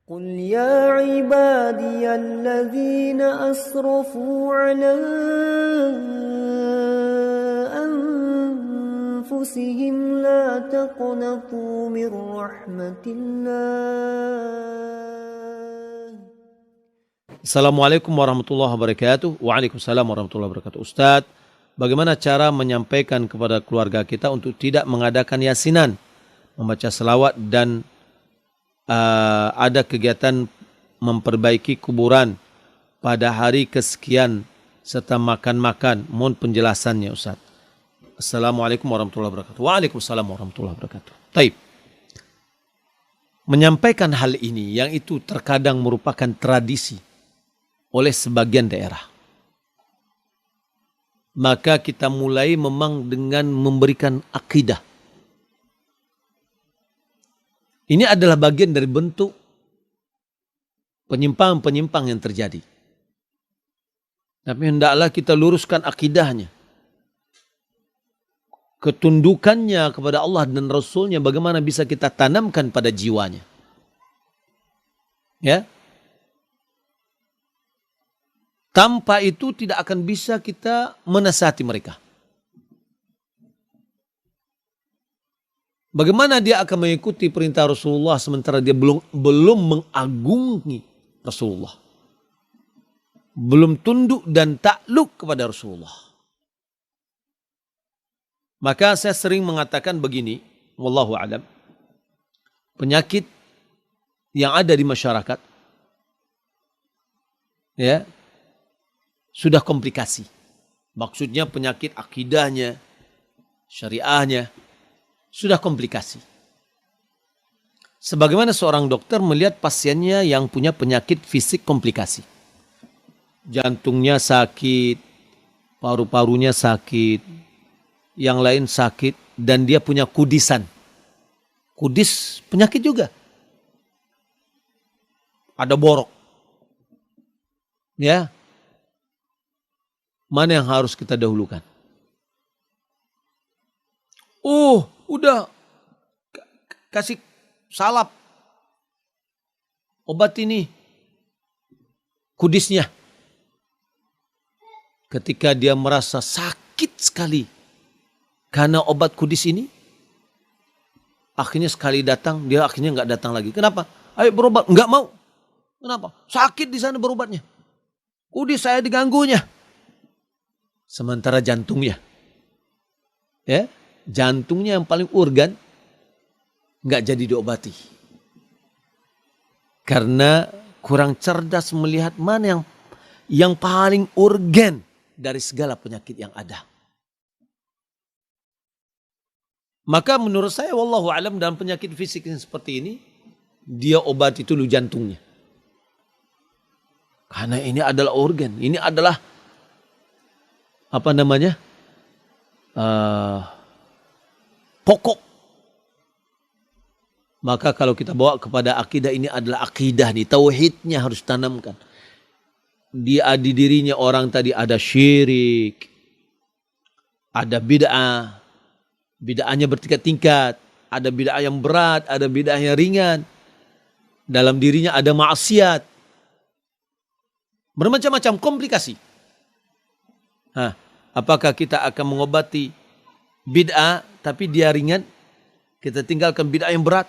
قل يا عبادي الذين أسرفوا على أنفسهم لا تقنطوا من رحمة الله. Assalamualaikum warahmatullahi wabarakatuh. Waalaikumsalam warahmatullahi wabarakatuh. Ustadz, bagaimana cara menyampaikan kepada keluarga kita untuk tidak mengadakan yasinan, membaca selawat dan ada kegiatan memperbaiki kuburan pada hari kesekian serta makan-makan? Mohon penjelasannya Ustaz. Assalamualaikum warahmatullahi wabarakatuh. Waalaikumsalam warahmatullahi wabarakatuh. Taib. Menyampaikan hal ini yang itu terkadang merupakan tradisi oleh sebagian daerah. Maka kita mulai memang dengan memberikan akidah. Ini adalah bagian dari bentuk penyimpangan-penyimpangan yang terjadi. Tapi hendaklah kita luruskan akidahnya. Ketundukannya kepada Allah dan Rasulnya bagaimana bisa kita tanamkan pada jiwanya. Ya. Tanpa itu tidak akan bisa kita menasihati mereka. Bagaimana dia akan mengikuti perintah Rasulullah sementara dia belum mengagungi Rasulullah. Belum tunduk dan takluk kepada Rasulullah. Maka saya sering mengatakan begini, wallahu a'lam. Penyakit yang ada di masyarakat ya sudah komplikasi. Maksudnya penyakit akidahnya, syariahnya sudah komplikasi. Sebagaimana seorang dokter melihat pasiennya yang punya penyakit fisik komplikasi. Jantungnya sakit, paru-parunya sakit, yang lain sakit, dan dia punya kudisan. Kudis penyakit juga. Ada borok. Ya. Mana yang harus kita dahulukan? Udah kasih salap obat ini kudisnya. Ketika dia merasa sakit sekali karena obat kudis ini, akhirnya sekali datang dia akhirnya nggak datang lagi. Kenapa? Ayo berobat, nggak mau. Kenapa? Sakit di sana berobatnya. Kudis saya diganggunya. Sementara jantungnya, ya. Jantungnya yang paling organ nggak jadi diobati karena kurang cerdas melihat mana yang paling urgen dari segala penyakit yang ada. Maka menurut saya wallahu alam dalam penyakit fisik yang seperti ini dia obati dulu jantungnya karena ini adalah organ, ini adalah apa namanya pokok. Maka kalau kita bawa kepada akidah, ini adalah akidah nih, tauhidnya harus tanamkan. Di dirinya orang tadi ada syirik, ada bid'ah, bid'ahnya bertingkat-tingkat, ada bid'ah yang berat, ada bid'ah yang ringan. Dalam dirinya ada maksiat. Bermacam-macam komplikasi. Apakah kita akan mengobati bid'ah tapi dia ringan, kita tinggalkan bid'ah yang berat,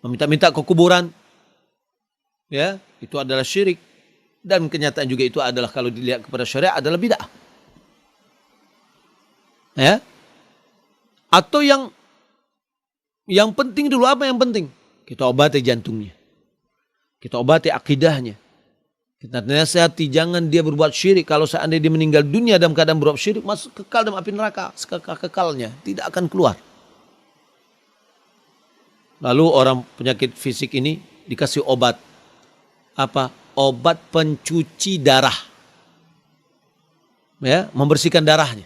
meminta-minta ke kuburan, ya itu adalah syirik, dan kenyataan juga itu adalah kalau dilihat kepada syariat adalah bid'ah, ya. Atau yang penting dulu, apa yang penting? Kita obati jantungnya, kita obati akidahnya. Kita nasihati jangan dia berbuat syirik. Kalau seandainya dia meninggal dunia dalam keadaan berbuat syirik, masuk kekal dalam api neraka, kekal-kekalnya, tidak akan keluar. Lalu orang penyakit fisik ini dikasih obat. Apa? Obat pencuci darah. Ya, membersihkan darahnya.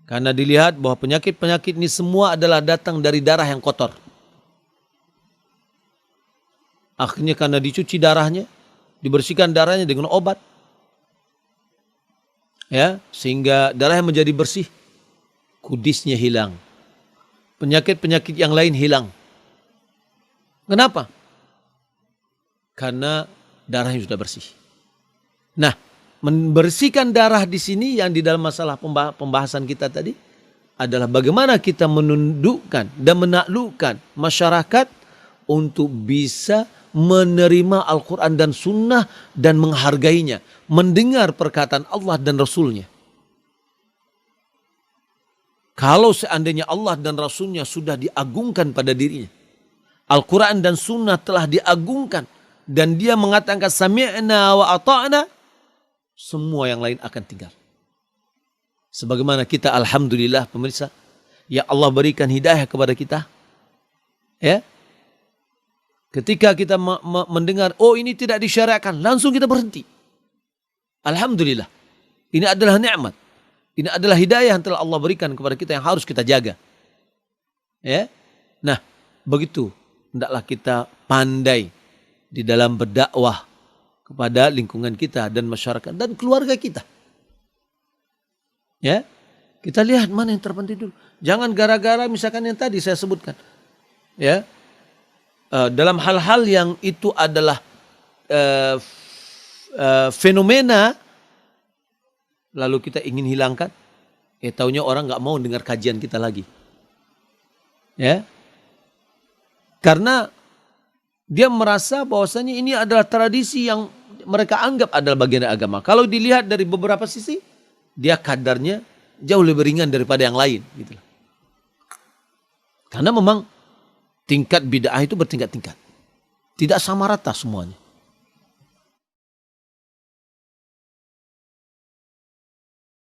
Karena dilihat bahwa penyakit-penyakit ini semua adalah datang dari darah yang kotor. Akhirnya karena dicuci darahnya, dibersihkan darahnya dengan obat, ya, sehingga darahnya menjadi bersih, kudisnya hilang, penyakit-penyakit yang lain hilang. Kenapa? karena darahnya sudah bersih. Nah, membersihkan darah di sini yang di dalam masalah pembahasan kita tadi adalah bagaimana kita menundukkan dan menaklukkan masyarakat untuk bisa menerima Al-Quran dan Sunnah dan menghargainya, mendengar perkataan Allah dan Rasulnya. Kalau seandainya Allah dan Rasulnya sudah diagungkan pada dirinya, Al-Quran dan Sunnah telah diagungkan, dan dia mengatakan sami'na wa ata'na, semua yang lain akan tinggal. Sebagaimana kita alhamdulillah pemirsa, ya Allah berikan hidayah kepada kita. Ya. Ketika kita mendengar, oh ini tidak disyariatkan, langsung kita berhenti. Alhamdulillah. Ini adalah nikmat. Ini adalah hidayah yang telah Allah berikan kepada kita yang harus kita jaga. Ya. Nah, begitu hendaklah kita pandai di dalam berdakwah kepada lingkungan kita dan masyarakat dan keluarga kita. Ya, kita lihat mana yang terpenting dulu. Jangan gara-gara misalkan yang tadi saya sebutkan, ya, dalam hal-hal yang itu adalah fenomena, lalu kita ingin hilangkan, taunya orang nggak mau dengar kajian kita lagi, ya, karena dia merasa bahwasanya ini adalah tradisi yang mereka anggap adalah bagian dari agama. Kalau dilihat dari beberapa sisi, dia kadarnya jauh lebih ringan daripada yang lain. Gitu. Karena memang tingkat bid'ah itu bertingkat-tingkat. Tidak sama rata semuanya.